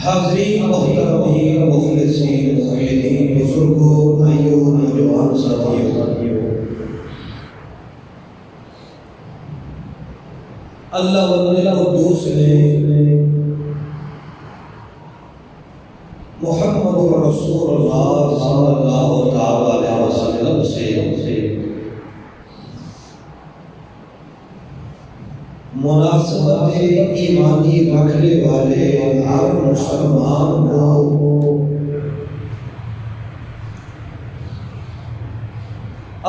حاضرین محترمین مخلصین محبین بزرگوں بھائیوں نوجوان ساتھیوں، اللہ والقدوس نے محمد رسول اللہ صلی اللہ علیہ وسلم سے مناسبت ایمانی رکھنے والے ہر مسلمان کو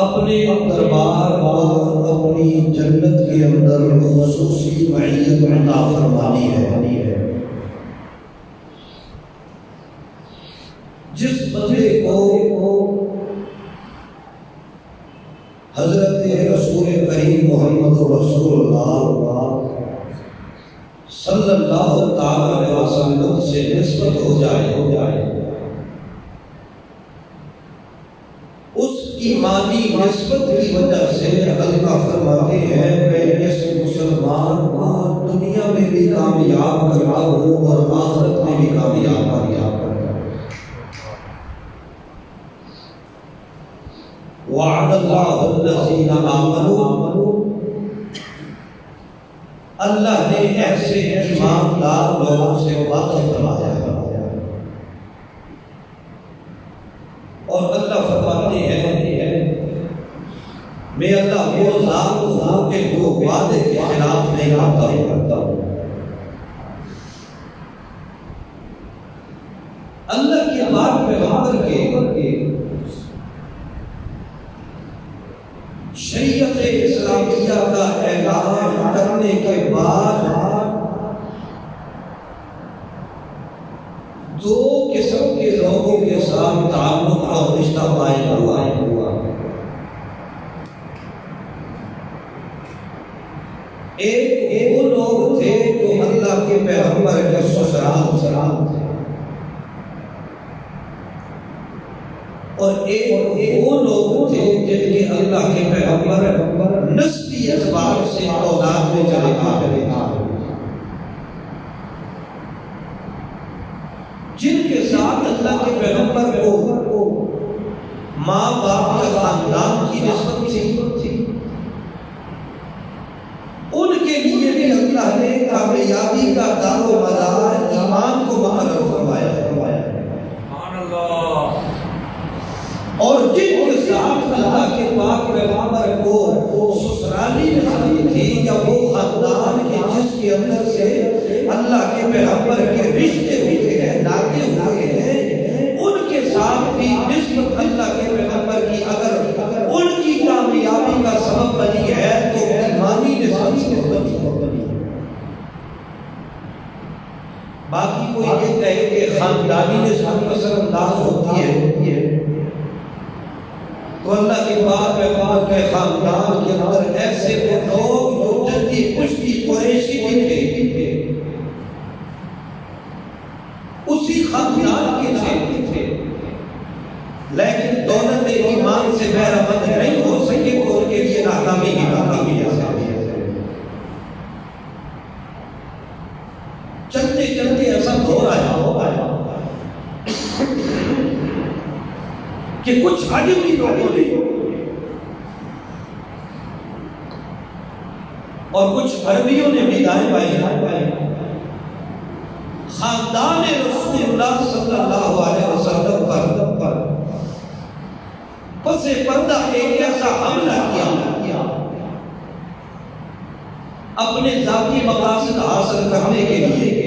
اپنے دربار اور اپنی جنت کے اندر خصوصی معیت عطا فرمانی ہے۔ جس بندے کو حضرت رسول کریم محمد رسول اللہ صلی اللہ علیہ وسلم سے نسبت ہو جائے، اس ایمانی نسبت کی وجہ سے اللہ فرماتے ہیں میں اس مسلمان کو دنیا میں بھی کامیاب کرتا ہوں اور آخرت میں بھی کامیاب کرتا ہوں۔ وعد اللہ الذین آمنوا، اللہ نے ایسے ایماندار لوگوں سے وعدہ فرمایا ہے، اور اللہ فرماتے ہیں میں اللہ وہ ذات ہوں کہ جو وعدے کے خلاف نہیں کرتا ہوں۔ اللہ کی بات پیغمبر کے شریعت اسلامیہ کا اعلان کرنے کے بعد دو قسم کے لوگوں کے ساتھ تعلق اور رشتہ قائم ہوا۔ ایک وہ لوگ تھے جو اللہ کے پیغمبر کے السلام تھے، اور ایک وہ لوگ تھے جن کے اللہ کے پیغمبر نسبی اعتبار سے اولاد میں چلے آ جن کے ساتھ اللہ کے پیغمبر کو ماں باپ یا خاندان کی نسبت تھی، ان کے لیے بھی اللہ نے کامیابی کا دار و مدار ایمان کو مقرر فرمایا ہے۔ اور جن کے ساتھ اللہ کے پاک پیغمبر کو سسرالی نسبت تھی یا وہ خاندان کے جس کے اندر سے اللہ کے پیغمبر کے رشتے ہوئے ہیں، ناطے ہوئے ہیں، ان کے ساتھ بھی نسبت اللہ کے پیغمبر کی اگر ان کی کامیابی کا سبب بنی ہے تو ایمانی نسبت سے بنی ہے۔ باقی کوئی یہ کہے کہ خاندانی نسبت اثر انداز ہوتی ہے، تو اللہ کے پاک پیغمبر کے خاندان کے اندر ایسے لوگ جو جدی پشتی قریشی بھی تھے، اسی خاندان کے تھے، لیکن دولت ایمان سے بہرمند نہیں ہو سکے تو ان کے لیے ناکامی ہی ناکامی ہے۔ چلتے چلتے ایسا دور آیا کہ کچھ عجمی لوگوں نے اور کچھ عربیوں نے بھی دائیں بائیں خاندان رسول اللہ صلی اللہ علیہ وسلم پر پس پردہ ایک ایسا حملہ کیا اپنے ذاتی مقاصد حاصل کرنے کے لیے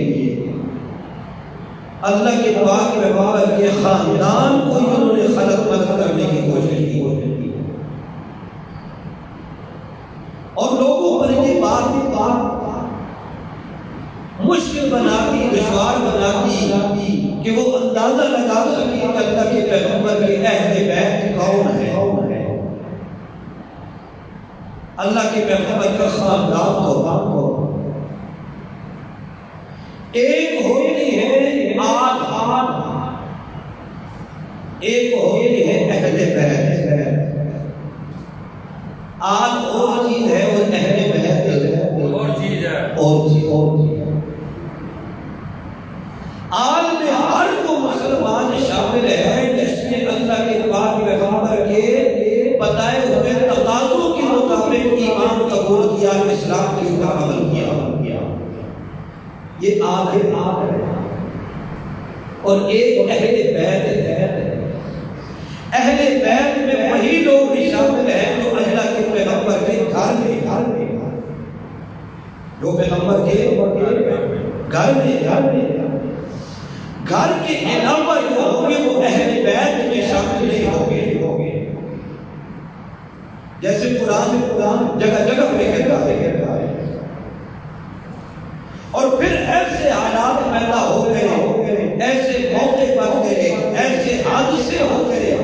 اللہ کے پاک پیغمبر کے خاندان کو انہوں نے خلق مت کرنے کی کوشش کی اور لوگوں پر یہ بات مشکل بنا دی، دشوار بنا دی کہ وہ اندازہ لگا سکے کہ اللہ کے پیغمبر کے اہل بیت کون ہے۔ اللہ کے پیغمبر کا خاندان تو ایک ہوتی ہے آد، ایک ہوتی ہے اہل بیت۔ آد اور چیز ہے اور اہل بیت اور چیز ہے، اور چیز آل میں ہر وہ مسلمان شامل ہے جس نے اللہ کے پاک پیغمبر کے بتائے ہوئے تقاضوں کے مطابق ایمان قبول کیا، اسلام کے اوپر عمل کیا، یہ آل ہے۔ اور ایک اہل بیت ہے، اہل بیت میں وہی لوگ بھی شامل ہیں جو اللہ کے پیغمبر کے گھر میں، جو پیغمبر کے گھر میں گھر کے علاوہ جو ہوں گے وہ اہل بیت میں شامل نہیں ہوں گے، جیسے قرآن جگہ جگہ پہ کہتا ہے۔ اور پھر ایسے حالات پیدا ہو گئے، ایسے موقع بن گئے، ایسے حادثے ہو گئے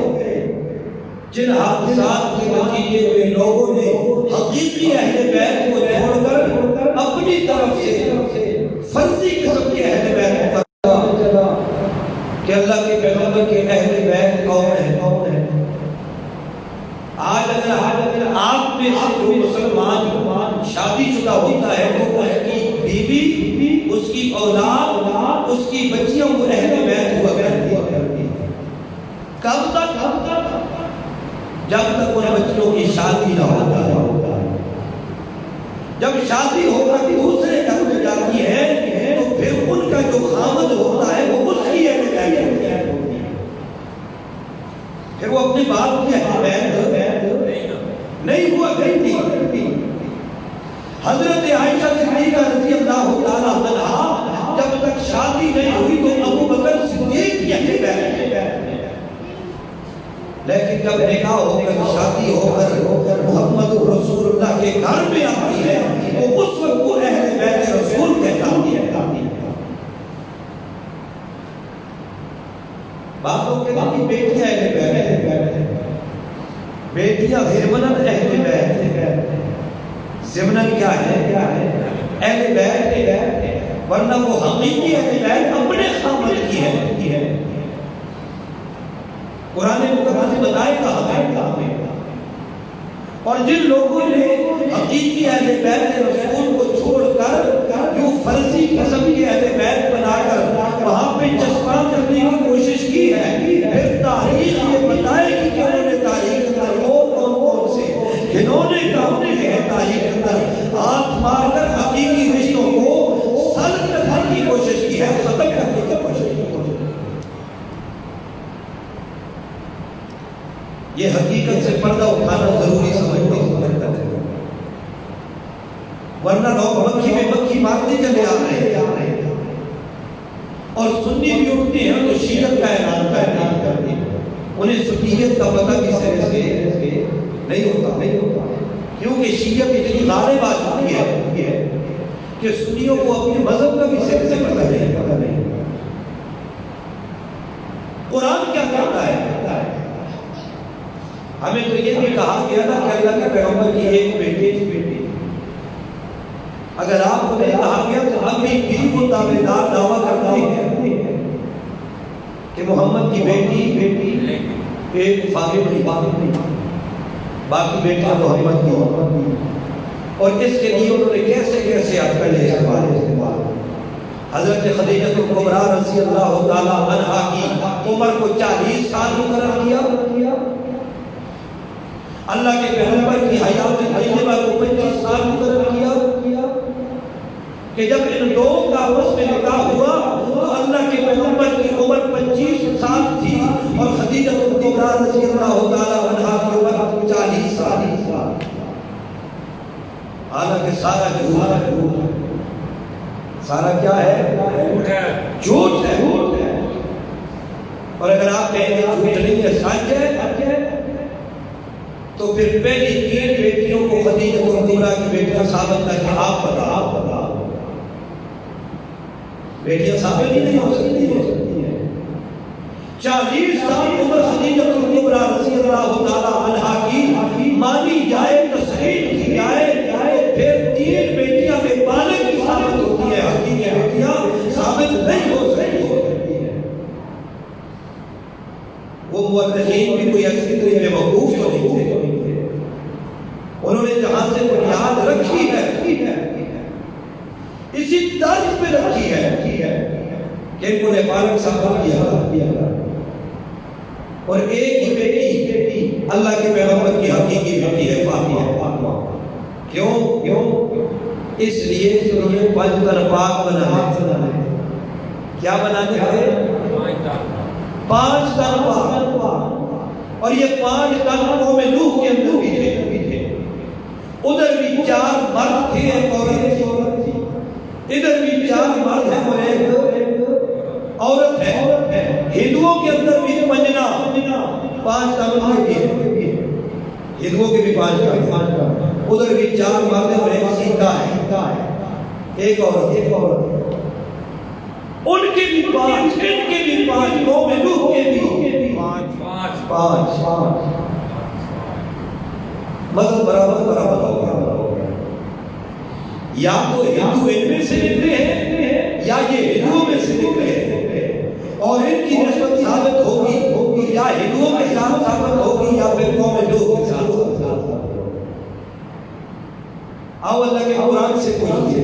جن حادثات کے نتیجے میں لوگوں نے حقیقی اہل بیت کو چھوڑ کر اپنی طرف سے فرضی قسم کے اہل بیت پر کہ اللہ کے پیغمبر کے اہل بیت کون ہے۔ آج اگر آپ میں سے جو مسلمان شادی شدہ ہوتا ہے تو اس کی بیوی، اس کی اولاد، اس کی بچیاں وہ اہل بیت ہوا کرتی ہیں۔ کب تک؟ جب تک ان بچوں کی شادی نہ ہوتا ہے۔ جب شادی ہو کر دوسرے گھر میں جاتی ہے تو پھر ان کا جو خامد ہوتا ہے وہ اس کی اہل بیت ہوتی ہے، پھر وہ اپنی باپ کی اہل بیت نہیں ہوا کرتی۔ حضرت عائشہ صدیقہ رضی اللہ تعالیٰ عنہا جب تک شادی نہیں ہوئی تو ابو بکر صدیق کی اہل بیت ہے، لیکن جب نکاح ہو کر شادی ہو کر محمد رسول اللہ کے گھر میں آتی ہے تو اس وقت وہ اہل بیت رسول کہلاتی ہے۔ باپوں کے لیے بیٹیاں اہل بیت ہیں، بیٹیاں ضمناً اہل بیت ہیں۔ ضمناً کیا ہے؟ اہل بیت ہے۔ ورنہ وہ حقیقی اہل بیت اپنے خامد کی ہے. قرآن مقدس بتائے گا ہمیں. اور جن لوگوں نے حقیقی اہل بیت رسول کو چھوڑ کر جو فرضی قسم کے اہل بیت بنا کر وہاں پہ چسپاں کرنے کی کوشش کی ہے، پھر تاریخ یہ بتائے گی کہ انہوں نے تاریخ اندر وہ کون سے جنہوں نے کام کیے ہیں تاریخ اندر ہاتھ مار کر حقیقی رشتوں کو سلب کرنے کی کوشش کی ہے، ختم کرنے کی کوشش کی ہے. یہ حقیقت سے پردہ اٹھانا ضروری سمجھتے ہیں، ورنہ لوگ مکھی میں مکھی مارتے چلے آ رہے ہیں اور سنی بھی اٹھتے ہیں تو شیعت کا اعلان کرتے ہیں. انہیں سنیت کا پتہ بھی سرے سے نہیں ہوتا، کیونکہ شیعت اتنی غالب آ چکی ہے کہ سنیوں کو اپنے مذہب کا بھی سرے سے پتہ نہیں. قرآن کیا کہتا ہے؟ ہمیں تو یہ بھی کہا گیا نا کہ اللہ کے پیغمبر کی ایک بیٹی. اگر آپ کو نہیں کہا گیا تو ہم بھی کسی کو دعویدار دعویٰ کرتے ہیں کہ محمد کی بیٹی ایک فاطمہ نہیں، باقی بیٹیاں محمد کی. اور اس کے لیے انہوں نے کیسے عقل استعمال. حضرت خدیجہ کبریٰ رضی اللہ تعالیٰ عنہا کی عمر کو 40 سال مقرر کیا. اللہ کے پیغمبر کی حیات طیبہ کو 25 سال مقرر کیا کہ جب ان دو کا آپس میں نکاح ہوا تو اللہ کے پیغمبر کی عمر 25 سال تھی اور خدیجہ کبریٰ رضی اللہ تعالیٰ عنہا کی عمر 40 سال. حالانکہ سارا جھوٹ ہے. سارا کیا ہے؟ جھوٹ ہے. اور اگر آپ کہیں گے جھوٹ نہیں ہے سچ ہے تو پھر پہلی 3 بیٹیوں کو خدیجہ کبریٰ کی بیٹیاں ثابت کر کے آپ بتا بیٹیاں ثابت ہی نہیں ہو سکتی ہیں. 40 سال عمر خدیجہ کبریٰ رضی اللہ تعالیٰ عنہا کی مانی جائے، تصحیح کی جائے، پھر 3 بیٹیاں بے بالغ کی ثابت ہوتی ہے. حقیقی بیٹیاں ثابت نہیں ہو سکتی ہیں. وہ مورخین بھی کوئی اکثر بے وقوف تو نہیں تھے. انہوں نے جہاں سے بنیاد رکھی ہے اسی طرز پہ رکھی ہے کہ ان کو نے بالغ ثابت کیا. اور ایک ہی بیٹی اللہ کے پیغمبر کی حقیقی بیٹی ہے فاطمہ. کیوں؟ اس لیے کہ انہوں نے 5 تن پاک بنانے. کیا بنانے تھے؟ 5 تن پاک. اور یہ 5 تن قوم نوح کے اندر بھی تھے. ادھر بھی 4 مرد تھے، ایک عورت تھی. ادھر بھی 4 مرد ہیں اور ایک عورت ہے. ہندوؤں کے اندر بھی پنجنا 5 تن بھی ہے. ہندوؤں کے بھی 5 تن. ادھر بھی 4 مرد ہیں اور ایک سیتا ہے، ایک عورت. ان کے بھی 5، ان کے بھی 5، قوم نوح کے بھی 5. مطلب برابر ہو گیا. یا تو ہندو ان میں سے نکلے ہیں یا یہ ہندوؤں میں سے نکلے ہیں. اور ان کی نسبت ثابت ہوگی یا ہندوؤں کے ساتھ ثابت ہوگی یا پھر قوم نوح کے ساتھ. آؤ اللہ کے قرآن سے پوچھئے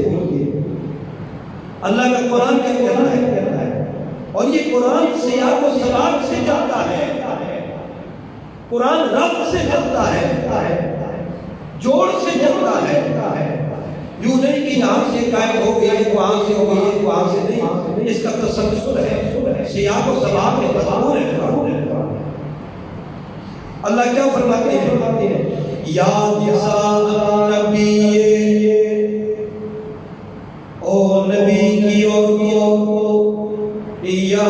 اللہ کا قرآن کیا کہتا ہے. اور یہ قرآن سیاق و سباق سے چلتا ہے. قرآن رب سے چلتا ہے، جوڑ سے چلتا ہے. یوں نہیں کہ یہاں سے قائم ہو گئی ہے، وہاں سے ہو گئی ہے، وہاں سے نہیں. اس کا تسلسل ہے، سیاق و سباق میں مضمون ہے. اللہ کیا فرماتے ہیں؟ یا نساء نبی، او نبی کی عورتوں، یا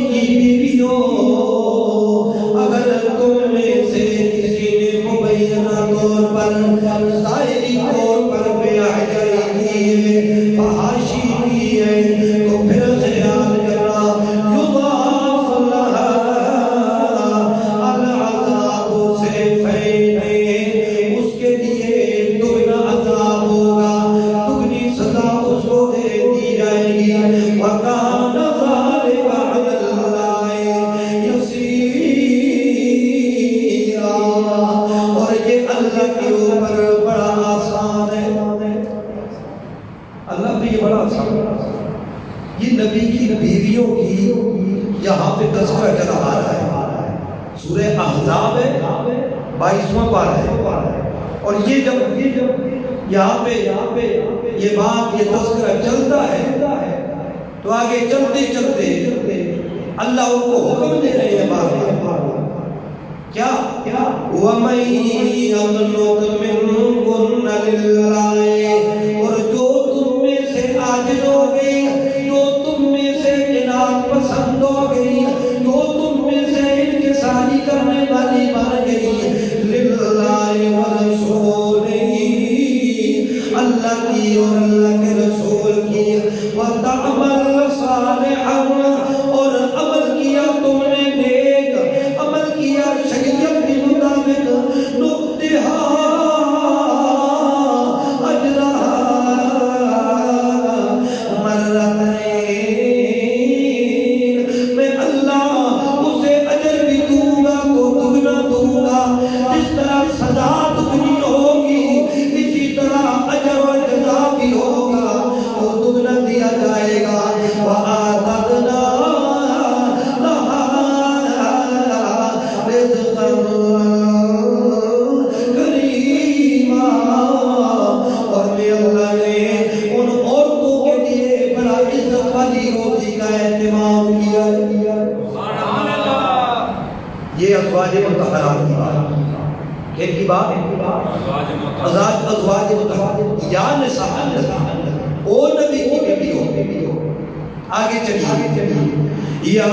کی سورہ احزاب ہے 22واں پارہ ہے. اور یہ جب یہاں پہ یہ بات یہ تذکرہ چلتا ہے تو آگے چلتے چلتے اللہ ان کو حکم دے رہے ہیں بار کیا وَمَن يَقْنُتْ مِنكُنَّ لِلَّهِ اور جو تم میں سے عاجز ہو گئی، جو تم میں سے اناد پسند ہو گئی، جو تم میں سے انکساری کرنے والی بن گئی، لِلَّهِ وَرَسُولِهِ اللہ کی اور اللہ کے رسول کی، وَتَعْمَلْ صَالِحًا اور عمل کیا تم نے نیک، عمل کیا شریعت کے مطابق، نُؤْتِهَا أَجْرَهَا مَرَّتَيْنِ میں اللہ اسے اجر بھی دوں گا تو دگنا دوں گا. جس طرح سزا دگنی ہوگی اسی طرح اجر و جزا بھی ہوگا، وہ دگنا دیا جائے گا. وَآتَدْنَا اور میں اللہ نے ان عورتوں کے لیے بڑا عزت والی روزی کا اہتمام کیا. یہ ازواج مطہرات کی بات، کن کی بات؟ ازواج مطہرات یا نساء او نبی کی بیوی ہو. آگے چلیے یا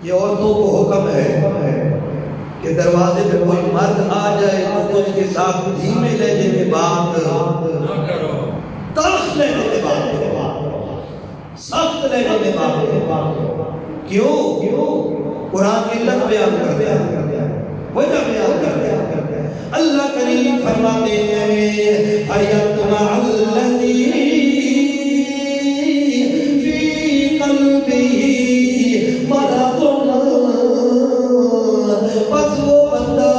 یہ عورتوں کو حکم ہے کہ دروازے پہ کوئی مرد آ جائے تو اس کے ساتھ دھیمے لہجے میں بات نہ کرو، تلخ لہجے میں بات کرو، سخت لہجے میں بات کرو. کیوں؟ قرآن کی علت بیان کرتے ہیں، وجہ بیان کرتے ہیں. اللہ کریم فرماتے ہیں فَيَطْمَعَ الَّذِي فِي قَلْبِهِ بس وہ بندہ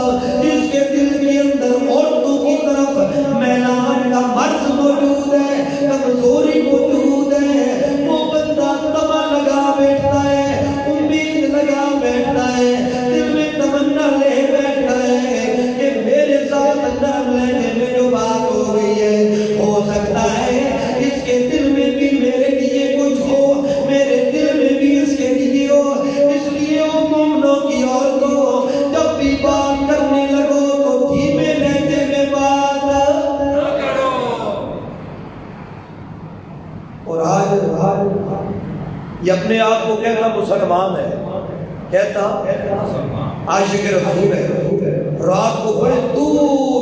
جس کے دل کے اندر عورتوں کی طرف میلان کا مرض موجود ہے، کمزوری موجود ہے، وہ بندہ تما لگا بیٹھتا ہے، امید لگا بیٹھتا ہے، دل میں تمنا لے بیٹھتا ہے کہ میرے ساتھ اندر لینے میں جو بات ہو گئی ہے، ہو سکتا ہے اس کے دل میں بھی میرے لیے کچھ ہو، میرے دل میں بھی اس کے لیے ہو. اس لیے وہ مومنوں کی عورتوں جب بھی بات کرنے لگو تو دھیمے لہجے میں بات نہ کرو. اور آج یہ اپنے آپ کو کہتا مسلمان ہے، کہتا عاشق رسول ہے، رات کو بڑے دور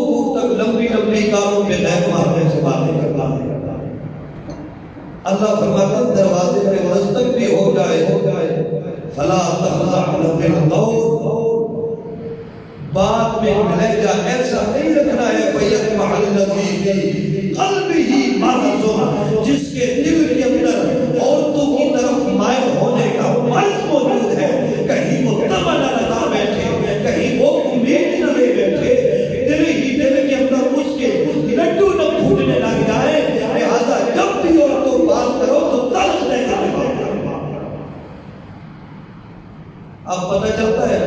دور تک لمبی لمبی کاروں پہ غیب مارنے سے باتیں کرتا ہے. اللہ فرماتا دروازے پہ مستق بھی ہو جائے فلا تخضعن بالقول، بات میں لہجہ ایسا نہیں رکھنا ہے فَيَطْمَعَ الَّذِي فِي قَلْبِهِ مَرَضٌ، جس کے دل کے اندر اب پتہ چلتا ہے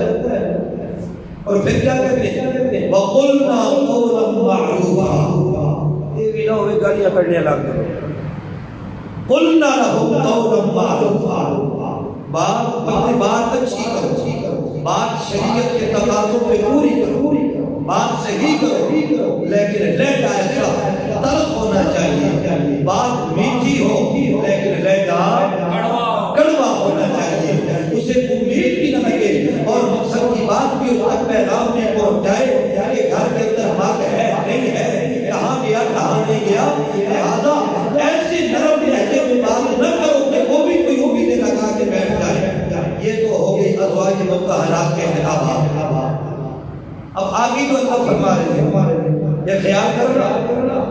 اور پھر کیا کہتے ہیں وَقُلْنَا قَوْلًا مَعْرُوفًا یہ بھی نہ ہوئے گالیاں پڑھنے لگ گئے قُلْنَا لَهُمْ قَوْلًا مَعْرُوفًا بات اچھی کرو بات شریعت کے تقاضوں پہ پوری کرو بات صحیح کرو لیکن لہجہ ایسا تلخ ہونا چاہیے بات میٹھی ہو لیکن لہجہ کڑوا ہونا چاہیے اسے امید بھی نہ لگے اور مقصد کی بات بھی اس تک پیغام میں پہنچ جائے کہ گھر کے اندر حق ہے نہیں ہے کہاں گیا کہاں نہیں گیا لہذا ایسی نرم لہجے میں بات نہ کرو کہ وہ بھی کوئی امیدیں لگا کے بیٹھ جائے یہ تو ہو گئی ازواج مطہرات کے خطابات اب آگے تو اللہ فرما رہے ہیں یہ خیال کرنا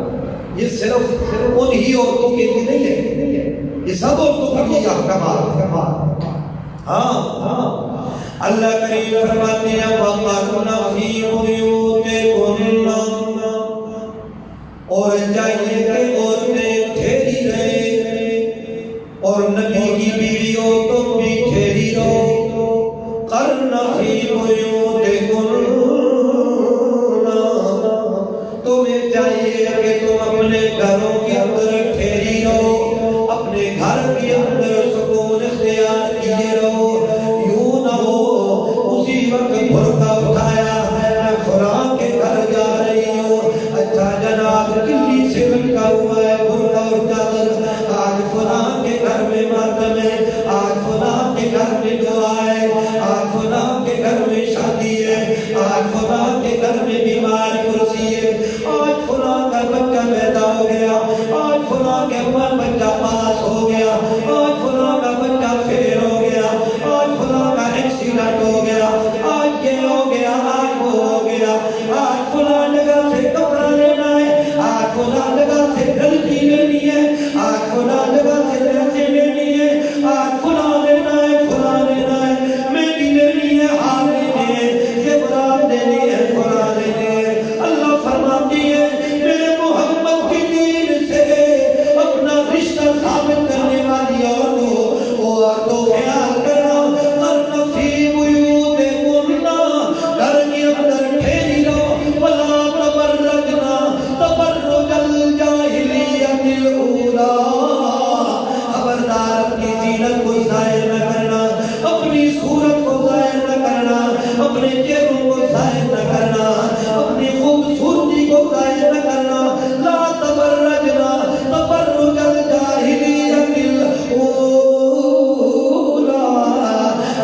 یہ صرف انہی عورتوں کے لیے نہیں ہے یہ سب عورتوں کے لیے احکامات ہاں اللہ کریم فرماتے ہیں وَقَرْنَ فِي بُيُوتِكُنَّ اور چاہیے کہ عورتیں ٹھہری رہیں اور نبی کی بیویوں تم بھی ٹھہری رہو قَرْنَ فِي بُيُوتِكُنَّ تمہیں چاہیے کہ تم اپنے گھروں کے اندر ٹھہری رہو اپنے گھر کے اندر سکون اختیار کیے رہو یوں نہ ہو اسی وقت برقع اٹھایا میں فلاں کے گھر جا رہی ہوں اچھا جناب کلی سے لٹکا ہوا ہے برقع اور چادر آج فلاں کے گھر میں ماتم ہے آج فلاں کے گھر میں دعا ہے آج فلاں کے گھر میں شادی ہے آج فلاں کے گھر میں بیمار کرسی ہے آج فلاں کا بچہ پیدا ہو گیا آج فلاں کے اوپر بچہ پاس ہو گیا آج فلاں کا بچہ فیل ہو گیا آج فلاں کا ایکسیڈنٹ ہو گیا آج یہ ہو گیا آج وہ ہو گیا آج فلاں جگہ سے کپڑا لینا ہے آج فلاں جگہ سے غلطی لینی ہے آج فلاں جگہ سے پیسے لینی ہے آج فلاں لینا ہے فلاں لینا ہے مہندی لینی ہے ہار لینے ہے زیورات لینے ہے فلاں لینے ہے اللہ فرماتی ہے میرے محمد کی دین سے اپنا رشتہ ثابت کرنے والی عورتوں خیال کرنا قرن فی بیوتکن گھر کے اندر ٹھہری رہو ولا تبرجنا تبرج الجاہلیت الاولی خبردار اپنی زینت کو ظاہر نہ کرنا اپنی صورت کو ظاہر نہ کرنا اپنے چہروں کو ظاہر نہ کرنا اپنی خوبصورتی کو ظاہر نہ کرنا لا تبرجنا تبرج الجاہلیت الاولی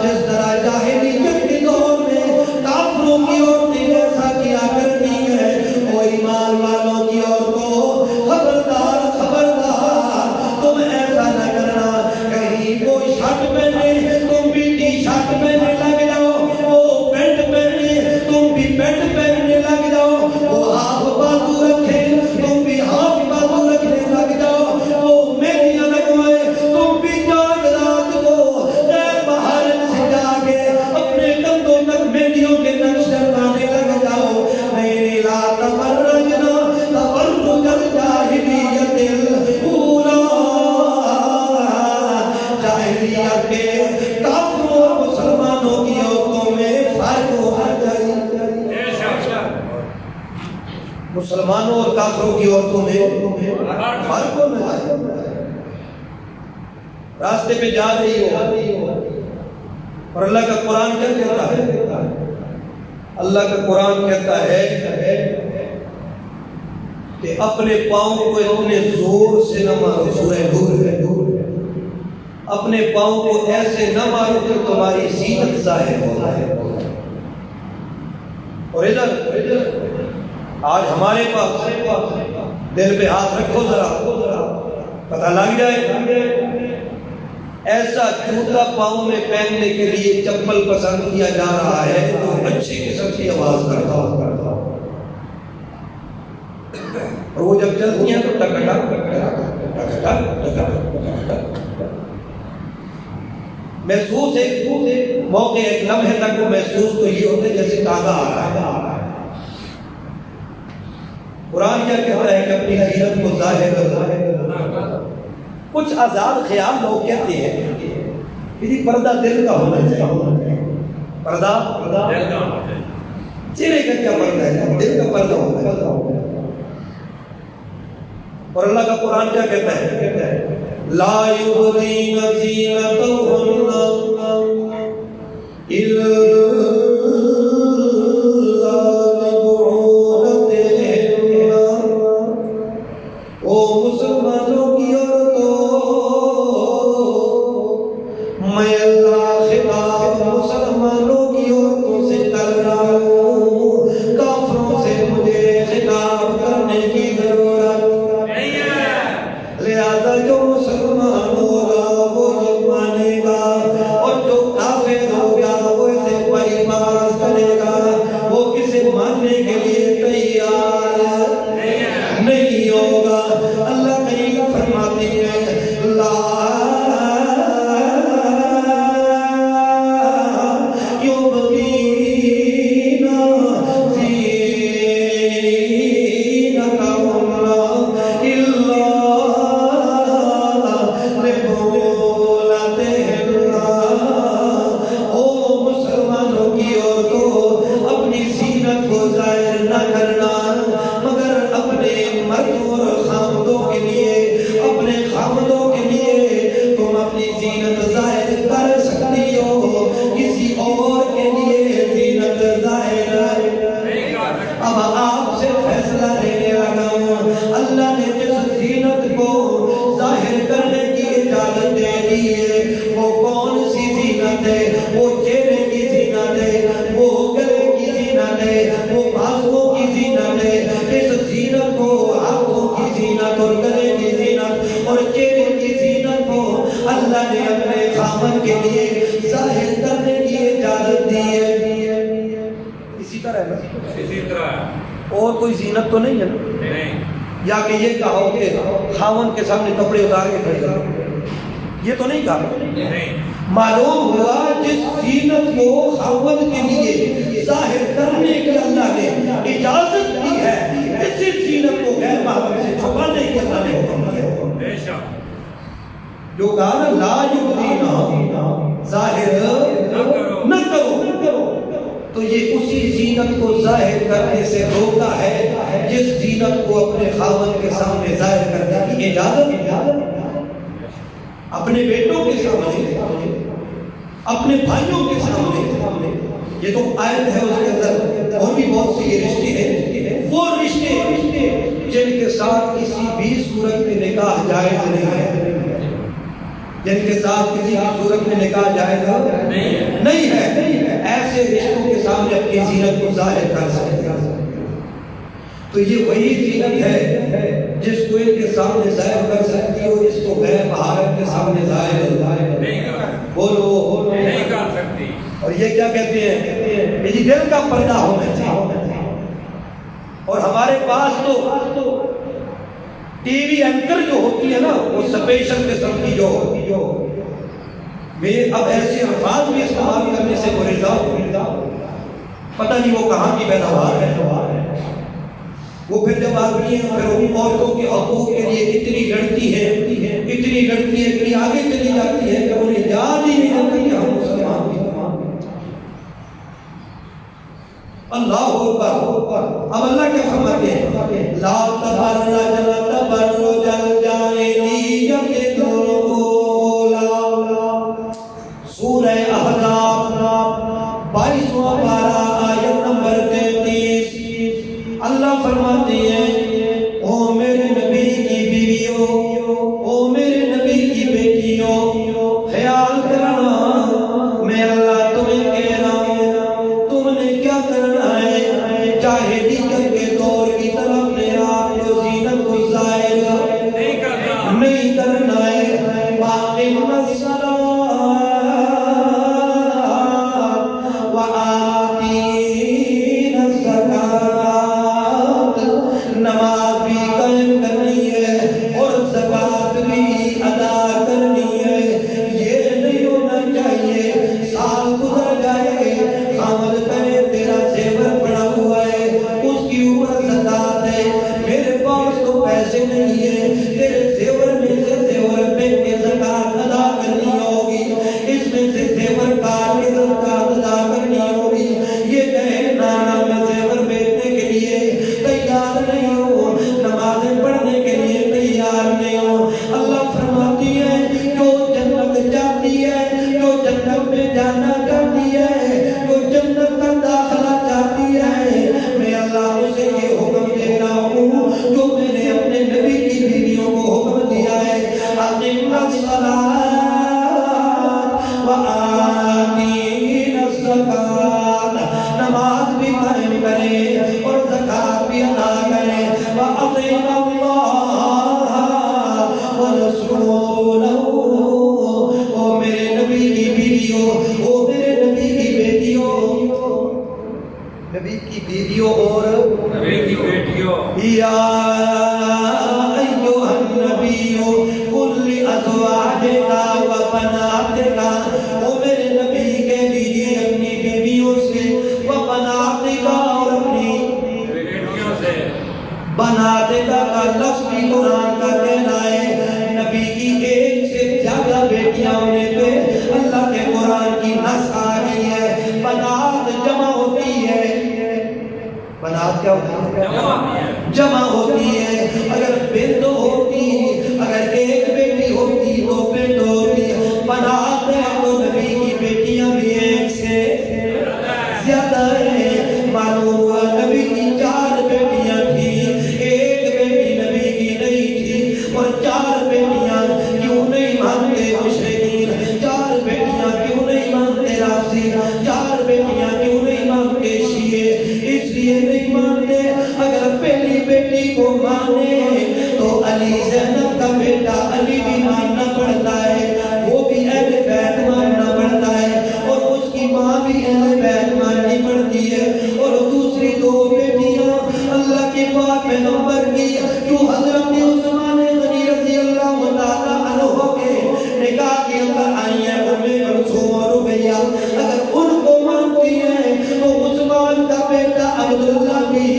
جس طرح جاہلیت کے دور میں کافروں کی عورتیں ایسا کیا کرتی ہیں وہ ایمان والوں کی عورتوں خبردار خبردار تم ایسا نہ کرنا کہیں وہ شرٹ پہنے تم بھی ٹی شرٹ پہننے لگ جاؤ وہ پینٹ پہنے تم بھی پینٹ پہننے لگ جاؤ وہ ہاف بازو رکھے تم بھی ہاف بازو رکھنے لگ جاؤ وہ مہندیاں لگوائے تم بھی جاگ رات کو غیر محرم سے جاگے اپنے کندھوں تک مہندیوں کے نقش ڈلوانے لگ جاؤ نہیں لا تبرجنا تبرج الجاہلیت الاولی جاہلیت کے کافروں اور مسلمانوں کی عورتوں میں فرق ہونا چاہیے مسلمانوں اور کافروں کی عورتوں میں فرق ہونا چاہیے راستے پہ جا رہی ہو اور اللہ کا قرآن کیا کہتا ہے اللہ کا قرآن کہتا ہے کہ اپنے پاؤں کو اتنے زور سے نہ مارو سورہ نور اپنے پاؤں کو ایسے نہ مارو کہ تمہاری زینت ظاہر ہو جائے اور ادھر آج ہمارے پاس دل پہ ہاتھ رکھو ذرا پتہ لگ جائے ایسا جوتا پاؤں میں پہننے کے لیے چپل پسند کیا جا رہا ہے جو اچھی قسم کی آواز کرتا ہو اور وہ جب چلتی ہیں تو ٹک ٹک ٹک ٹک محسوس ایک موقع ایک لمحے تک وہ محسوس تو یہ ہوتے جیسے تازہ آ رہا ہے قرآن کیا کہتا ہے کہ اپنی زینت کو ظاہر کچھ آزاد خیال لوگ کہتے ہیں کہ پردہ دل کا ہونا چاہیے پردہ چہرے کا کیا پردہ ہے؟ دل کا پردہ ہوتا ہے. اور اللہ کا قرآن کیا کہتا ہے؟ لا یبدین زینتہن الا اور کوئی زینت تو نہیں ہے نا؟ یا کہ یہ کہو کہ خاوند کے سامنے کپڑے اتار کے کھڑے کرو، یہ تو نہیں کہا. معلوم ہوا جس زینت کو خاوند کے لیے ظاہر کرنے کی اللہ نے اجازت دی ہے، اسی زینت کو غیر محرم سے چھپانے کی اللہ نے حکم دیا. جو کہا نا لا یبدینا، ظاہر نہ کرو، تو یہ اسی زینت کو ظاہر کرنے سے روکتا ہے جس زینت کو اپنے خاوند کے سامنے ظاہر کرنے کی اجازت. اپنے بیٹوں کے سامنے، اپنے بھائیوں کے سامنے، یہ تو آیت ہے، اس کے اندر اور بھی بہت سی رشتے ہیں. وہ رشتے جن کے ساتھ کسی بھی صورت میں نکاح جائز نہیں ہے، جن کے ساتھ کسی بھی صورت میں نکاح جائز نہیں ہے، ایسے رشتوں کے سامنے اپنی زینت کو ظاہر کر سکتے ہیں. تو یہ وہی زینت ہے جس کو ان کے سامنے ظاہر کر سکتی ہو، اس کو غیر مہارت کے سامنے ظاہر بولو نہیں کر سکتی. اور یہ کیا کہتے ہیں؟ یہ دل کا پردہ ہونا چاہیے. اور ہمارے پاس تو ٹی وی اینکر جو ہوتی ہے نا، وہ اسپیشل قسم کی جو میں اب ایسے الفاظ بھی استعمال کرنے سے گریز ہوں، پتہ نہیں وہ کہاں کی پیداوار ہے. وہ پھر جب آدمی ہے پھر ان عورتوں کے حقوق کے لیے اتنی لڑتی ہے، اتنی آگے چلی جاتی ہے کہ انہیں یاد ہی نہیں رہتا کہ ہم مسلمان ہیں. اللہ اکبر. اب اللہ کیا فرماتے ہیں؟ لا تبرجن تبرج الجاہلیۃ الاولی. سورہ احزاب 22واں پارہ آیت نمبر 33. اللہ فرماتے ہیں او میرے نبی کی بیویوں، او میرے نبی کی بیٹیوں، خیال کرنا میں اللہ تمہیں کہہ رہا ہوں، تم نے کیا کرنا ہے؟ جاہلیت کے دور کی طرف اپنے آپ کو زینت کو ظاہر الصلاۃ وآتینا الزکات، نماز بھی قائم کرے اور زکات بھی ادا کرے، وأطیعنا اللہ ورسولہ، او میرے نبی کی بیویوں، او میرے نبی کی بیٹیوں، نبی کی بیویوں اور نبی کی بیٹیوں، یا ایھا النبی قل لازواجک وبناتک، او میرے نبی کہہ دیجیے اپنی بیویوں سے، وبناتک اور اپنی بیٹیوں سے، بناتک کا لفظ بھی قرآن کا کہنا ہے، نبی کی ایک سے زیادہ بیٹیاں ہونے پہ اللہ کے قرآن کی نص آ گئی ہے۔ بنات جمع ہوتی ہے، بنات کیا ہوتی ہے؟ جمع ہوتی ہے۔ اگر بنت ہوتی، اگر ایک بیٹی ہوتی تو بنت ہوتی، بنات ہے تو نبی کی بیٹیاں بھی ایک سے زیادہ ہیں۔ معلوم ہوا نبی کی 4 بیٹیاں تھیں، ایک بیٹی نبی کی نہیں تھی، اور 4 بیٹیاں کیوں نہیں مانتے مشرکین، 4 بیٹیاں کیوں نہیں مانتے رافضی، 4 بیٹیاں کیوں نہیں مانتے شیعہ؟ اس لیے نہیں مانتے، اگر پہلی بیٹی کو مانے تو علی زینب کا بیٹا علی بھی ماننا پڑتا ہے، وہ بھی اہل بیت ماننا پڑتا ہے، اور اس کی ماں بھی اہل بیت ماننی پڑتی ہے، اور دوسری 2 بیٹیاں اللہ کے پاک پیغمبر کی جو حضرت عثمان غنی رضی اللہ تعالیٰ عنہ کے نکاح کے اندر آئی ہیں، ام کلثوم اور رقیہ، اگر ان کو مانتی ہیں تو عثمان کا بیٹا عبداللہ بھی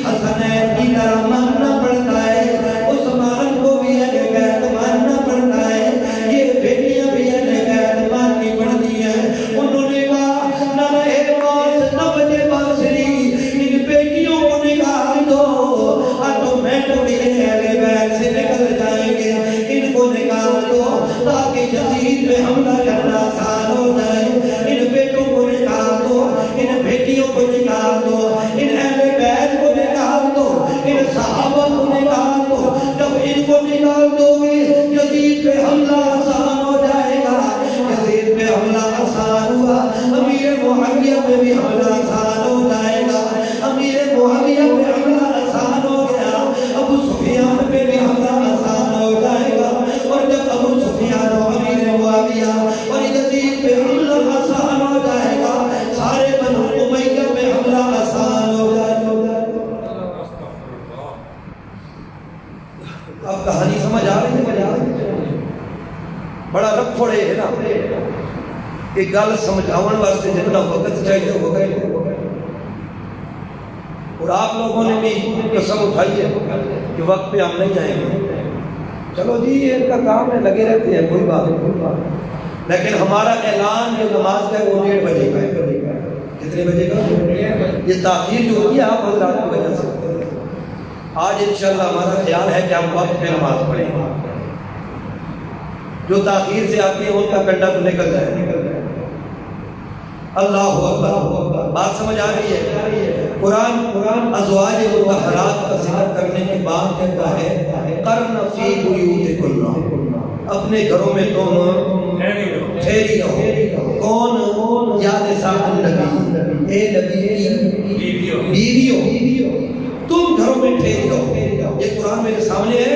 حسنین کی طرح ماننا پڑتا ہے، عثمان کو بھی اہل بیت ماننا پڑتا ہے، یہ بیٹیاں بھی اہل بیت ماننی پڑتی ہیں۔ انہوں نے کہا نہ رہے پاس نہ بجے بانسری، ان بیٹیوں کو نکال دو، آٹومیٹکلی اہل بیت سے نکل جائیں گے، ان کو نکال دو تاکہ یزید پہ حملہ کرنا آسان ہو جائے، ان بیٹوں کو نکال دو، ان بیٹیوں کو نکال دو، ان اہل بیت کو نکال دو، ان صحابہ کو نکال دو، جب ان کو نکال دو گے یزید پہ حملہ آسان ہو جائے گا، یزید پہ حملہ آسان ہوا، امیر معاویہ پہ بھی حملہ آسان ہو جائے گا، امیر معاویہ پہ حملہ آسان ہو گیا، ابو سفیان پہ بھی حملہ آسان ہو جائے گا، اور جب ابو سفیان و امیر معاویہ اور یزید پہ حملہ آسان ہو جائے گا، سارے بنو امیہ پہ حملہ آسان ہو جائے گا۔ اب کہانی سمجھ آ رہی ہے؟ بڑا رب پھوڑے ہے نا، ایک گل سمجھاون واسطے جتنا وقت چاہیے ہو گئے، اور آپ لوگوں نے بھی قسم اٹھائی ہے کہ وقت پہ ہم نہیں آئیں گے، چلو جی یہ ان کا کام ہے، لگے رہتے ہیں، کوئی بات نہیں، لیکن ہمارا اعلان جو نماز کا ہے وہ 1:30 بجے کا ہے۔ کتنے بجے کا؟ یہ تاخیر جو ہوئی ہے آپ حضرات کی وجہ سے، آج انشاءاللہ ہمارا خیال ہے کہ ہم وقت پہ نماز پڑھیں گے، جو تاخیر سے آتی ہے ان کا کنڈا تو نکل جائے۔ اللہ اکبر، بات سمجھ آ رہی ہے؟ قرآن ازواج مطہرات کا ذکر کرنے کے بعد کہتا ہے قرن فی بیوتکن، اپنے گھروں میں تم ٹھہری رہو۔ کون؟ یا نساء النبی، اے نبی کی بیویوں، تم گھروں میں ٹھہری رہو۔ یہ قرآن میرے سامنے ہے،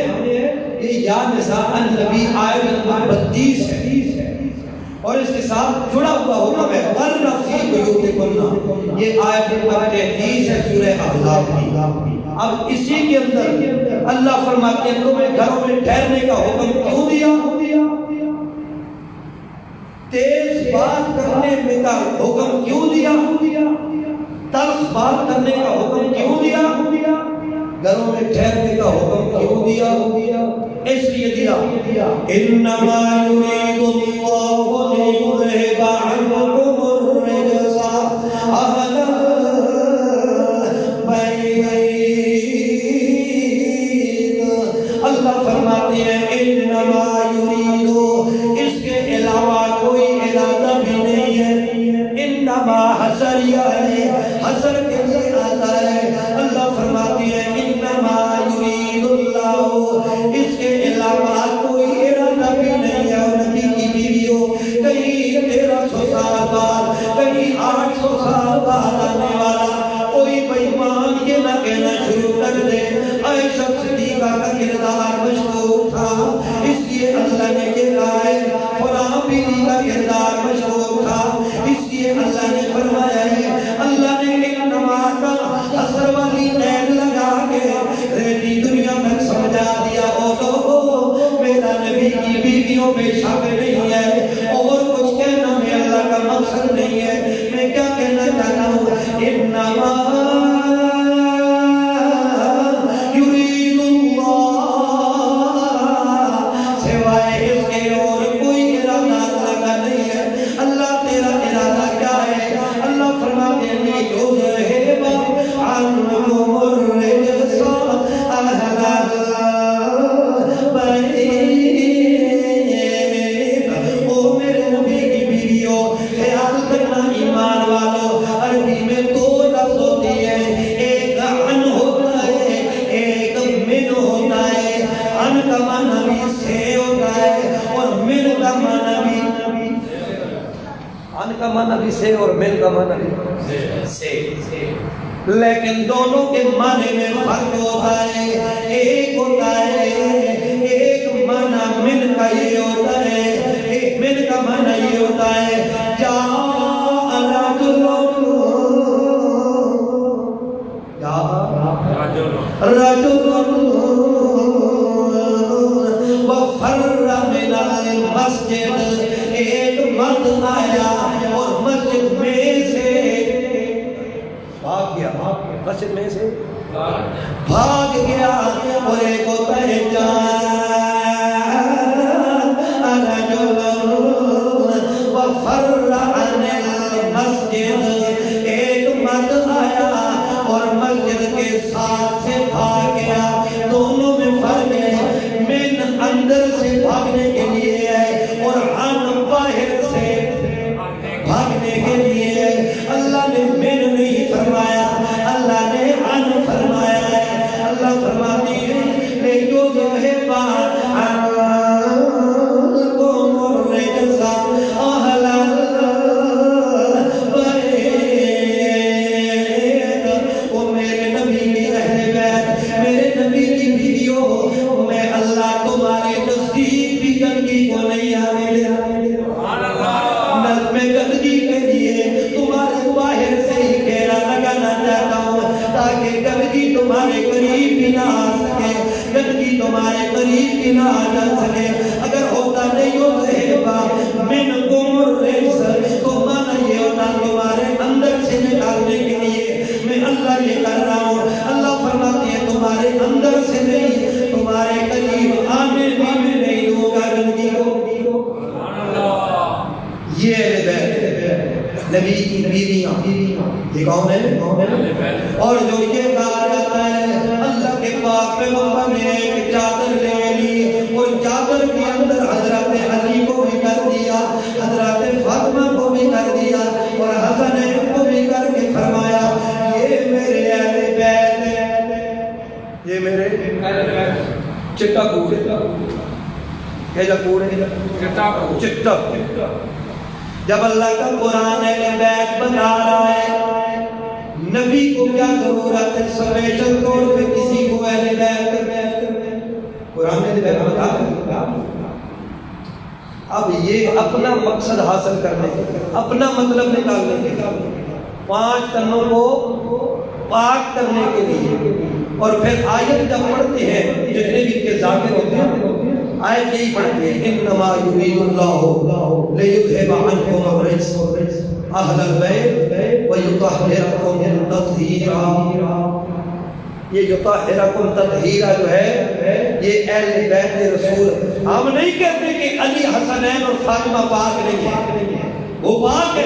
یہ یا نساء النبی آیت نمبر 32 ہے، اور اس کے ساتھ جڑا ہوا حکم ہے قرن فی بیوتکن، یہ آیت نمبر 33 ہے سورہ احزاب کی۔ اب اسی کے اندر اللہ فرماتے ہیں تمہیں گھروں میں ٹھہرنے کا حکم کیوں دیا؟ تیز بات کرنے میں کا حکم کیوں دیا؟ تلخ بات کرنے کا حکم کیوں دیا؟ گھروں میں ٹھہرنے کا حکم کیوں دیا؟ اس لیے دیا انما یرید اللہ لیذہب عنکم الرجس اہل بیت، اللہ فرماتے ہیں انما یرید، اس کے علاوہ کوئی ارادہ بھی نہیں ہے، انما حسریہ ہے، حسر کے لیے آتا ہے، اللہ فرماتے ہیں انما یرید اللہ، اس کے علاوہ کوئی ارادہ بھی حق نہیں ہے، اور کچھ کہنا میں اللہ کا مقصد نہیں ہے۔ میں کیا کہنا چاہتا ہوں، انما یرید اللہ، سوائے اس کے اور کوئی ارادہ اللہ کا نہیں ہے۔ اللہ تیرا ارادہ کیا ہے؟ اللہ فرماتے ہیں یذہب عنکم الرجس اہل البیت۔ او میرے نبی کی بیویوں، خیال کرنا ایمان والو، عربی میں دو لفظ ہوتی ہے، ایک عن ہوتا ہے، ایک من ہوتا ہے۔ عن کا معنی بھی سے ہوتا ہے اور من کا معنی بھی، عن کا معنی بھی سے اور من کا معنی بھی سے، لیکن دونوں کے معنی میں فرق ہوتا ہے۔ ایک ہوتا ہے، ایک معنی من کا یہ ہوتا ہے، ایک من کا معنی یہ ہوتا ہے جاء رجل وفر من المسجد، ایک مرد آیا اور مسجد میں سے بھاگ گیا، مسجد میں سے بھاگ گیا، اور ایک ہوتا ہے رجل وفر عن المسجد، ایک مرد آیا اور مسجد کے ساتھ سے بھاگ گیا۔ دونوں میں فرق ہے، من اندر سے بھاگنے کے لیے ہے اور عن باہر سے بھاگنے کے لیے ہے۔ اللہ نے من نہیں فرمایا، اللہ نے عن فرمایا ہے۔ اللہ فرماتی ہے لِیُذْهِبَ عَنکُمُ الرِّجْسَ أَهْلَ الْبَیْتِ۔ وہ میرے نبی کی اہل بیت، میرے نبی کی بیویوں، میں اللہ تمہارے نزدیک بھی گندگی کو نہیں آنے دیتا۔ میں گندگی کے لیے تمہارے باہر سے ہی گھیرا لگانا چاہتا ہوں، تاکہ گندگی تمہارے قریب بھی نہ آ سکے، گندگی تمہارے قریب بھی نہ آ جا سکے۔ اگر ہوتا نہیں یذہب منکم الرجس، تو معنی یہ ہوتا تمہارے اندر سے نکالنے کے لیے میں اللہ یہ کر رہا ہوں۔ اللہ فرماتے ہیں تمہارے اندر سے نہیں، تمہارے قریب آنے بھی میں نہیں دوں گا گندگی کو۔ یہ اہل بیت، نبی کی بیویاں، یہ کون ہے؟ اور جو یہ کہا جاتا ہے اللہ کے پاک پیغمبر نے ایک چادر لے لی، وہ چادر کے اندر حضرت علی کو بھی کر دیا، حضرت فاطمہ کو بھی کر دیا، اور حسن کو بھی کر کے فرمایا یہ میرے اہل بیت ہے، یہ میرے چٹا کوڑ ہے، کوڑ ہے چٹا۔ جب اللہ کا قرآن اہل بیت بتا رہا ہے، نبی کو کیا ضرورت ہے سپیشل طور پہ کسی کو اہل بیت قرآن اہل بیت بتا رہا ہے۔ اب یہ اپنا مقصد حاصل کرنے، اپنا مطلب نکالنے کے لیے، 5 تنوں کو پاک کرنے کے لیے، اور پھر آیت جب پڑھتے ہیں جتنے بھی کے ذاکر ہوتے ہیں آیت یہی پڑھتے ہیں انما یرید اللہ لیذھب عنکم الرجس اہل البیت ویطہرکم تطہیرا۔ یہ یطہرکم تطہیرا جو ہے یہ اہل بیت رسول۔ ہم نہیں کہتے کہ علی حسنین اور فاطمہ پاک نہیں ہے، وہ پاک ہے،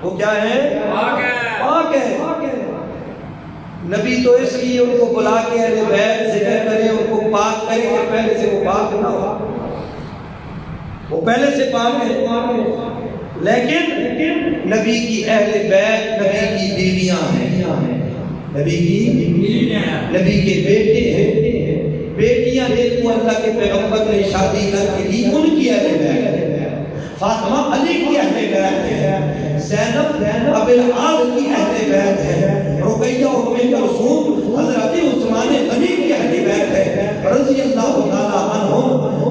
وہ کیا ہے؟ پاک ہے۔ نبی تو اس لیے ان کو بلا کے اہل بیت ذکر کرے، ان کو پاک کرے کہ پہلے سے وہ پاک نہ ہو، وہ پہلے سے پاک ہے، لیکن نبی کی اہل بیت نبی کی بیویاں ہیں، نبی کے بیٹے ہیں، بیٹیاں جن کو اللہ کے پیغمبر نے شادی کر کے دی ان کی اہل بیت ہے۔ فاطمہ علی کی اہل بیت ہے، زینب ابی العاص کی اہل بیت ہے، رقیہ ام کلثوم حضرت عثمان غنی کی اہل بیت ہے، رضی اللہ تعالیٰ عنہم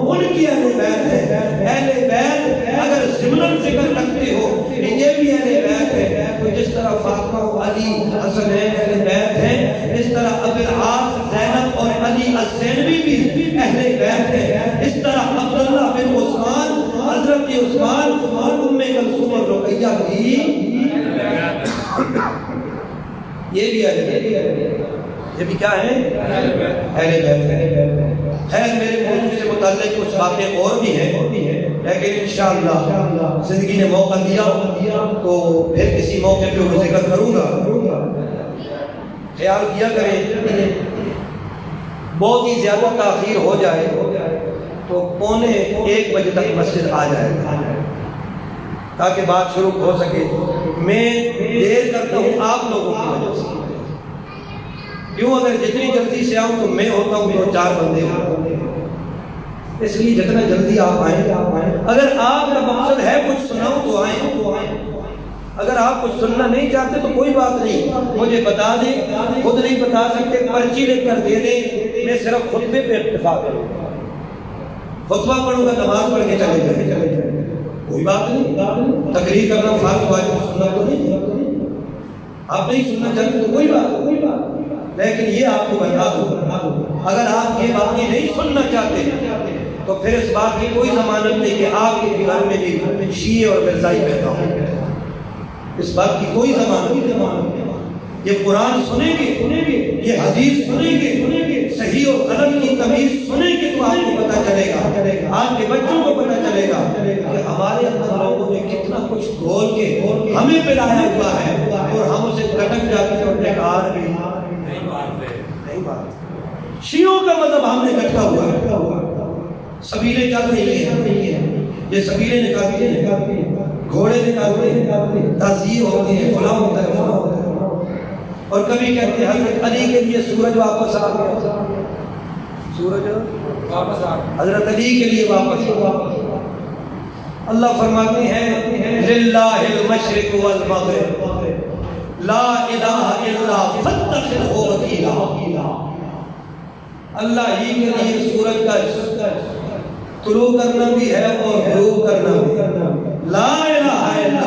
ان کی اہل بیت ہے۔ اہل بیت اگر ضمن ذکر رکھتے ہو کہ یہ بھی اہل بیت ہے، تو جس طرح فاطمہ و علی حسنین اہل بیت ہیں، اس طرح ابی العاص زینب اور علی الزینوی بھی اہل بیت ہے، اس طرح عبداللہ بن عثمان حضرت عثمان ام کلثوم اور رقیہ بھی یہ بھی کیا ہے؟ اہل بیت ہے۔ خیر میرے موضوع سے متعلق کچھ باتیں اور بھی ہیں، لیکن انشاءاللہ زندگی نے موقع دیا تو پھر کسی موقع پہ وہ ذکر کروں گا۔ خیال کیا کریں بہت ہی زیادہ تاخیر ہو جائے تو 1:45 بجے تک مسجد آ جائے تاکہ بات شروع ہو سکے۔ میں دیر کرتا ہوں آپ لوگوں کی وجہ سے، کیوں؟ اگر جتنی جلدی سے آؤں تو میں ہوتا ہوں 2-4 بندے ہوتے ہیں، اس لیے جتنا جلدی آپ آئیں۔ اگر آپ کا مقصد ہے کچھ سناؤں تو آئیں، اگر آپ کچھ سننا نہیں چاہتے تو کوئی بات نہیں، مجھے بتا دیں، خود نہیں بتا سکتے پرچی لکھ کر دے دیں، میں صرف خطبے پہ اکتفا کروں گا، خطبہ پڑھوں گا، نماز پڑھ کے چلے جائیں، کوئی بات نہیں۔ تقریر کرنا فرض واجب سننا تو نہیں، آپ نہیں سننا چاہتے تو کوئی بات، لیکن یہ آپ کو بتا دوں اگر آپ یہ باتیں نہیں سننا چاہتے تو پھر اس بات کی کوئی ضمانت نہیں کہ آپ کے گھر میں بھی شیعہ اور مرزائی پیدا ہوں، اس بات کی کوئی ضمانت نہیں۔ یہ قرآن سنیں گے، یہ حدیث سنیں گے، صحیح اور غلط کی تمیز سنیں گے تو آپ کو پتہ چلے گا، آپ کے بچوں کو پتہ چلے گا کہ ہمارے اندر لوگوں نے کتنا کچھ گھول کے ہمیں پلایا ہوا ہے اور ہم اسے کٹک جاتے ہیں اور بیکار بھی نہیں بات۔ شیعوں کا مذہب ہم نے کٹکا ہوا ہے، سبیلے چل رہی ہیں، یہ سبیلے نکالتے ہیں، گھوڑے نکالتے ہیں، تعزیے ہوتے ہیں، فلاں ہوتا ہے، اور کبھی کہتے ہیں حضرت علی کے لیے سورج واپس آ گیا، سورج واپس آ گیا، حضرت علی کے لیے واپس آ گیا۔ اللہ فرماتے ہیں للہ المشرق والمغرب لا الہ الا فاتخذہ وکیلا، اللہ ہی کے لیے سورج کا طلوع کرنا بھی ہے اور غروب کرنا بھی، لا الہ الا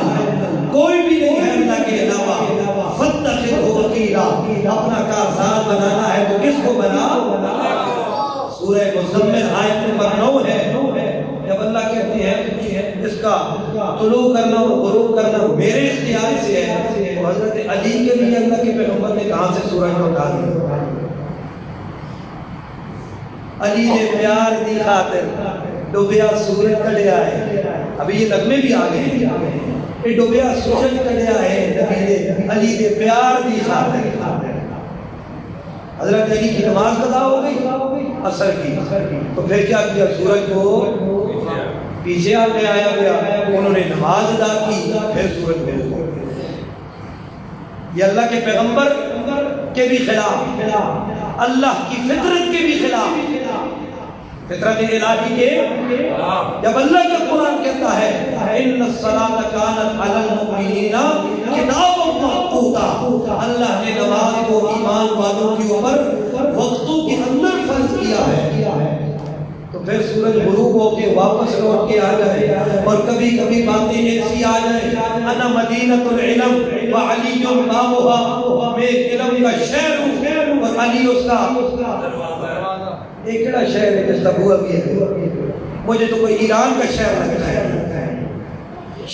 کوئی بھی نہیں ہے اللہ کے علاوہ، فاتخذہ وکیلا اپنا کارساز بنانا ہے تو کس کو بنا؟ سورہ مزمل آیت نمبر 9 ہے، جب اللہ کہتے ہیں اس کا طلوع کرنا اور غروب کرنا میرے اختیار سے ہے، تو حضرت علی کے لیے اللہ کے پیغمبر نے کہاں سے سورج کو اٹھا دیا؟ علی نے پیار دی خاطر ڈوبیا سورج کڑیا ہے، ابھی یہ نغمے بھی آ گئے ہیں، کہ ڈوبیا سورج کڑیا ہے، نبی نے علی نے پیار دی خاطر۔ حضرت علی کی نماز قضا ہو گئی عصر کی، تو پھر کیا کیا؟ سورج کو پیچھے آ کے آیا گیا، انہوں نے نماز ادا کی، پھر سورج غروب ہو گیا۔ یہ اللہ کے پیغمبر کے بھی خلاف، اللہ کی فطرت کے بھی خلاف، فطرت الہی کے، جب اللہ کا قرآن کہتا ہے ان الصلاۃ کانت علی المؤمنین کتابا موقوتا، اللہ نے نماز کو ایمان والوں کے اوپر وقتوں کے اندر فرض کیا ہے، تو پھر سورج غروب ہو کے واپس لوٹ کے آ جائے، اور کبھی کبھی باتیں ایسی آ جائیں انا مدینۃ العلم وعلی بابها، میں علم کا شہر ہوں اور علی اس کا دروازہ۔ ایک کیڑا شہر ہے جس کا بوا بھی ہے؟ مجھے تو کوئی ایران کا شہر لگتا ہے۔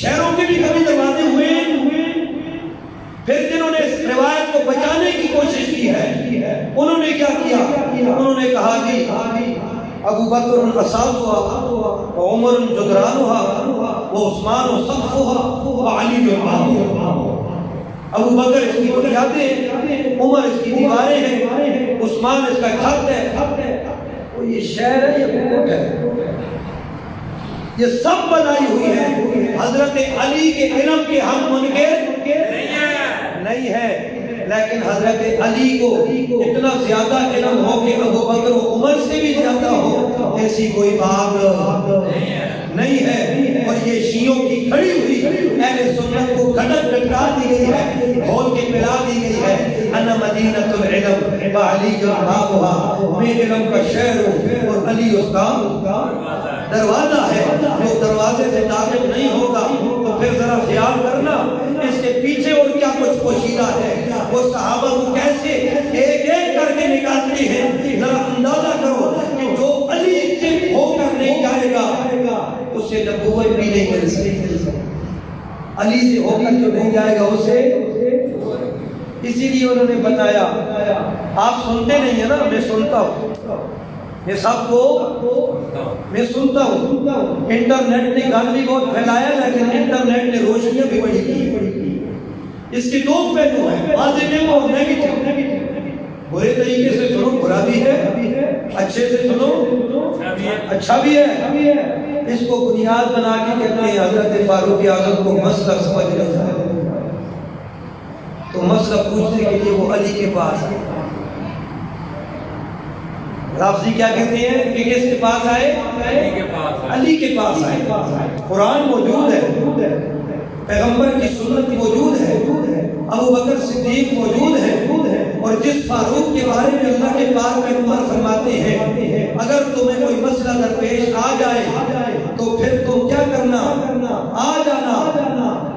شہروں کے بھی کبھی دروازے ہوئے، پھر جنہوں نے اس روایت کو بچانے کی کوشش کی ہے انہوں نے کیا کیا؟ انہوں نے کہا جی ابو بکر اساسها وعمر جدرانها وعثمان سقفها وعلی بابها، ابو بکر اس کی بنیادیں ہیں، عمر اس کی دیواریں ہیں، عثمان اس کا چھت ہے۔ یہ شہر ہے، یہ کوٹ ہے، یہ سب بنائی ہوئی ہے۔ حضرت علی کے علم کے ہم منکر نہیں ہے، لیکن حضرت علی کو اتنا زیادہ علم ہو کہ ابو بکر و عمر سے بھی زیادہ ہو، ایسی کوئی بات نہیں ہے۔ اور یہ شیعوں کی کھڑی ہوئی اہل سنت کو کھٹک ٹکرا دی گئی ہے، کھول کے پلا دی گئی ہے، انا مدینۃ العلم وعلی بابها، میں علم کا شہر ہوں اور علی اس کا دروازہ ہے۔ جو دروازے سے داخل نہیں ہوگا تو پھر ذرا خیال کرنا اس کے پیچھے اور کیا کچھ پوشیدہ ہے، وہ صحابہ کو کیسے ایک ایک کر کے نکالتے ہیں، ذرا اندازہ کرو کہ جو علی سے ہو کر نہیں جائے گا اس اسے نبوت بھی نہیں مل سکتی، علی سے ہو کر جو نہیں جائے گا اسے، اسی لیے انہوں نے بتایا آپ سنتے نہیں ہیں نا، میں سنتا ہوں، میں سب کو میں سنتا ہوں۔ انٹرنیٹ نے گند بھی بہت پھیلایا لیکن انٹرنیٹ نے روشنیاں بھی بڑی کی، اس کے دو پہلو ہیں، پازیٹیو اور نیگیٹو۔ برے طریقے سے سنو برا بھی ہے، اچھے سے سنو اچھا بھی ہے۔ اس کو بنیاد بنا کے کہتے ہیں حضرت فاروق اعظم کو مسئلہ سمجھ نہیں آیا تو مسئلہ پوچھنے کے لیے وہ علی کے پاس آئے۔ رافضی کیا کہتے ہیں کہ کس کے پاس آئے؟ علی کے پاس آئے۔ قرآن موجود ہے، پیغمبر کی سنت موجود ہے، ابو بکر صدیق موجود ہے، اور جس فاروق کے بارے میں اللہ کے پاک پیغمبر فرماتے ہیں اگر تمہیں کوئی مسئلہ درپیش آ جائے تو پھر تم کیا کرنا؟ آ جانا،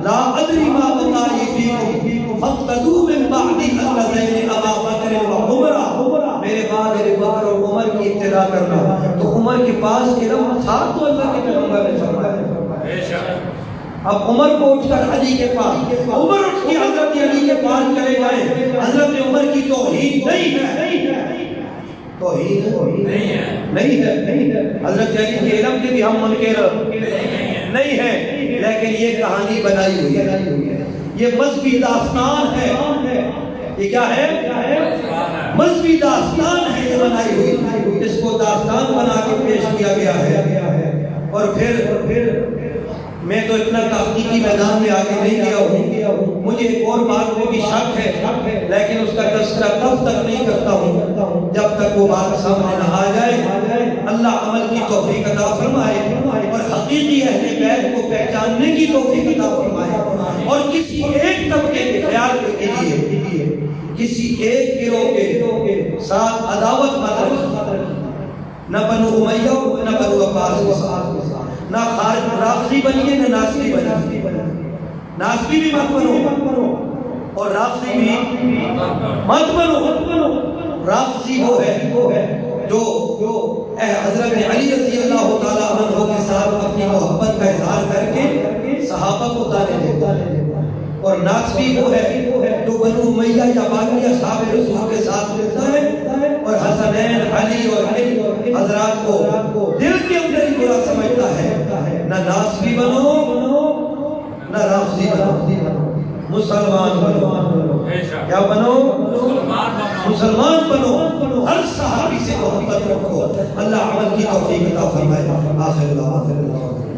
لا ادری ما بتائی فیکم فاقتدوا من بعدی الذین ابا بکر و عمر، میرے بعد ابو بکر اور عمر کی اقتداء کرنا۔ تو عمر کے پاس علم تھا تو اللہ کے پیغمبر نے فرمایا۔ اب عمر کو اٹھ کر علی کے پاس، عمر اٹھ کے حضرت علی کے پاس چلے گئے، حضرت عمر کی توحید نہیں ہے، توحید نہیں ہے، حضرت علی کے علم کے بھی ہم منکر نہیں ہیں، لیکن یہ کہانی بنائی ہوئی ہے، یہ مذہبی داستان ہے۔ یہ کیا ہے؟ مذہبی داستان ہے، یہ بنائی ہوئی، اس کو داستان بنا کے پیش کیا گیا ہے۔ اور پھر میں تو اتنا تحقیقی میدان میں آگے نہیں گیا ہوں، مجھے ایک اور بات میں بھی شک ہے لیکن اس کا تذکرہ تب تک نہیں کرتا ہوں جب تک وہ بات سامنے نہ آ جائے۔ اللہ عمل کی توفیق عطا فرمائے اور حقیقی اہل بیت کو پہچاننے کی توفیق عطا فرمائے، اور کسی ایک طبقے کے خیال کے لیے کسی ایک گروہ کے ساتھ عداوت مت رکھیں، نہ بنو امیہ نہ بنو عباس کے ساتھ، نہ خارج رافضی بنیے نہ ناصری بنیے، ناصری بھی مت بنو اور رافضی بھی مت بنو۔ رافضی وہ ہے جو حضرت علی رضی اللہ تعالیٰ عنہ کے ساتھ اپنی محبت کا اظہار کر کے صحابہ کو تانے دیتا ہے، اور ناصری وہ ہے جو بنو امیہ یا باقی اصحاب رسول کے ساتھ رہتا ہے اور حسنین علی اور حضرات کو دل کے اندر ہی برا سمجھتا ہے۔ نہ ناصری بنو نہ رافضی بنو، مسلمان بنو۔ کیا بنو؟ مسلمان بنو، ہر صحابی سے محبت رکھو۔ اللہ عمل کی توفیق عطا فرمائے۔ آخر دعوانا